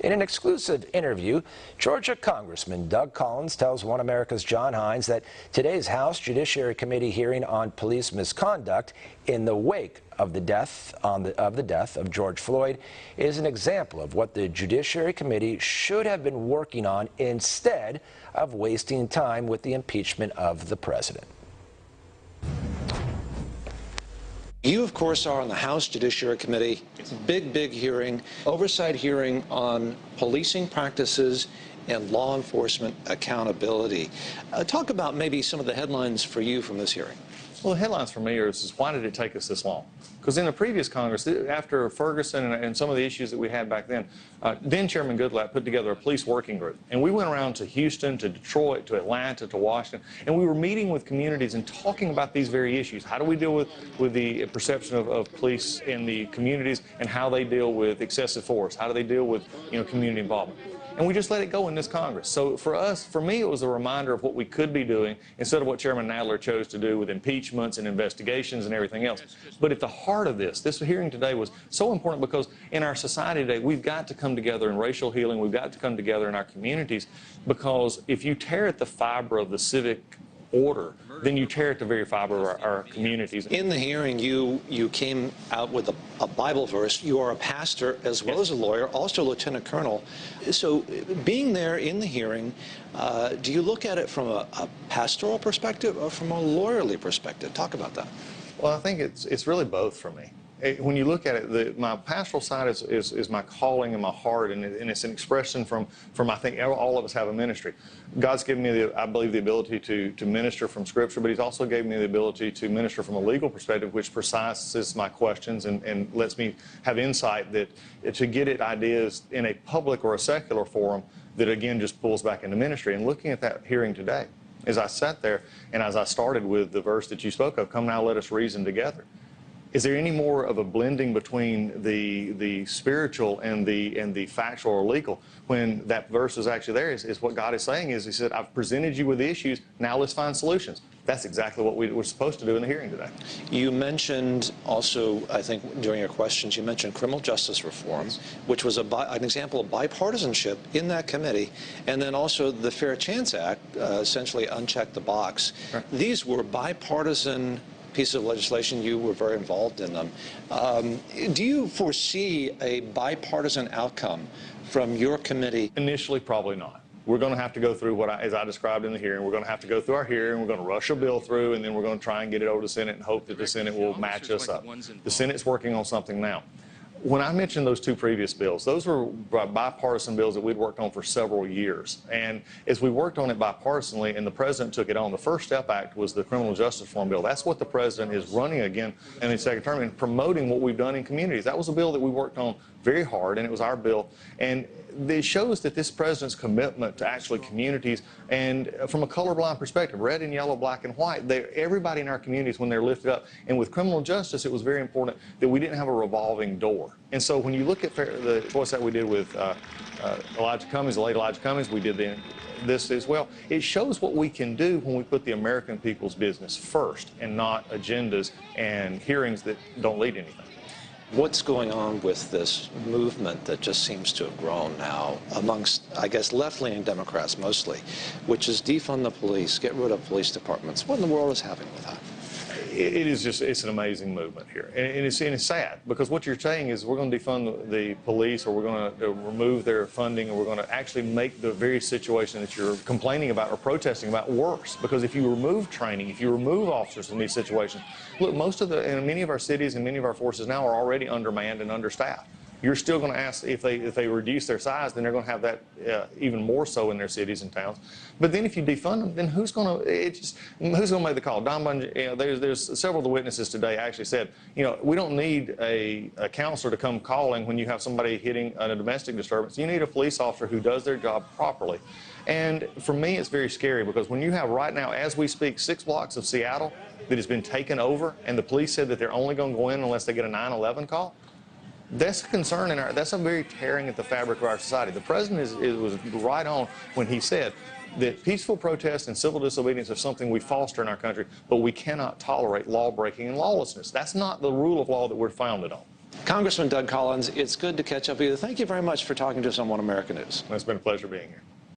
In an exclusive interview, Georgia Congressman Doug Collins tells One America's John Hines that today's House Judiciary Committee hearing on police misconduct in the wake of the death of George Floyd is an example of what the Judiciary Committee should have been working on instead of wasting time with the impeachment of the president. You, of course, are on the House Judiciary Committee. Big hearing, oversight hearing on policing practices and law enforcement accountability. Talk about maybe some of the headlines for you from this hearing. Well, the headlines for me are why did it take us this long? Because in the previous Congress, after Ferguson and some of the issues that we had back then, Chairman Goodlatte put together a police working group. And we went around to Houston, to Detroit, to Atlanta, to Washington, and we were meeting with communities and talking about these very issues. How do we deal with the perception of police in the communities and how they deal with excessive force? How do they deal with community involvement? And we just let it go in this Congress. So for me, it was a reminder of what we could be doing instead of what Chairman Nadler chose to do with impeachments and investigations and everything else. But at the heart of this hearing today was so important because in our society today, we've got to come together in racial healing. We've got to come together in our communities because if you tear at the fiber of the civic order, then you tear at the very fiber of our communities. In the hearing, you came out with a Bible verse. You are a pastor as well as a lawyer, also a lieutenant colonel. So being there in the hearing, do you look at it from a pastoral perspective or from a lawyerly perspective? Talk about that. Well, I think it's really both for me. When you look at it, my pastoral side is my calling and my heart, and it's an expression from I think all of us have a ministry. God's given me, I believe, the ability to minister from Scripture, but He's also given me the ability to minister from a legal perspective, which precises my questions and lets me have insight to get at ideas in a public or a secular forum that, again, just pulls back into ministry. And looking at that hearing today, as I sat there and as I started with the verse that you spoke of, "Come now, let us reason together." Is there any more of a blending between the spiritual and the factual or legal when that verse is actually there? Is what God is saying is He said, "I've presented you with the issues, now let's find solutions." That's exactly what we were supposed to do in the hearing today. You mentioned also, I think during your questions, you mentioned criminal justice reform, which was an example of bipartisanship in that committee, and then also the Fair Chance Act, essentially unchecked the box. Right. These were bipartisan pieces of legislation. You were very involved in them. Do you foresee a bipartisan outcome from your committee? Initially, probably not. We're going to have to go through as I described in the hearing, we're going to have to go through our hearing, we're going to rush a bill through, and then we're going to try and get it over to the Senate and hope that the Senate will match us up. The Senate's working on something now. When I mentioned those two previous bills, those were bipartisan bills that we'd worked on for several years. And as we worked on it bipartisanly and the President took it on, the First Step Act was the criminal justice reform bill. That's what the President is running again in his second term and promoting what we've done in communities. That was a bill that we worked on very hard, and it was our bill. And it shows that this President's commitment to actually communities, and from a colorblind perspective, red and yellow, black and white, everybody in our communities, when they're lifted up. And with criminal justice, it was very important that we didn't have a revolving door. And so when you look at the choice that we did with Elijah Cummings, the late Elijah Cummings, we did this as well. It shows what we can do when we put the American people's business first and not agendas and hearings that don't lead to anything. What's going on with this movement that just seems to have grown now amongst, I guess, left-leaning Democrats mostly, which is defund the police, get rid of police departments? What in the world is happening with that? It's an amazing movement here. And it's sad because what you're saying is we're going to defund the police, or we're going to remove their funding, or we're going to actually make the very situation that you're complaining about or protesting about worse. Because if you remove training, if you remove officers from these situations, look, in many of our cities and many of our forces now are already undermanned and understaffed. You're still going to ask if they reduce their size, then they're going to have that even more so in their cities and towns. But then if you defund them, then who's going to make the call? Don Bunge, there's several of the witnesses today actually said, we don't need a counselor to come calling when you have somebody hitting a domestic disturbance. You need a police officer who does their job properly. And for me, it's very scary because when you have right now, as we speak, 6 blocks of Seattle that has been taken over, and the police said that they're only going to go in unless they get a 911 call. That's a concern that's a very tearing at the fabric of our society. The President was right on when he said that peaceful protest and civil disobedience are something we foster in our country, but we cannot tolerate law breaking and lawlessness. That's not the rule of law that we're founded on. Congressman Doug Collins, it's good to catch up with you. Thank you very much for talking to us on One America News. It's been a pleasure being here.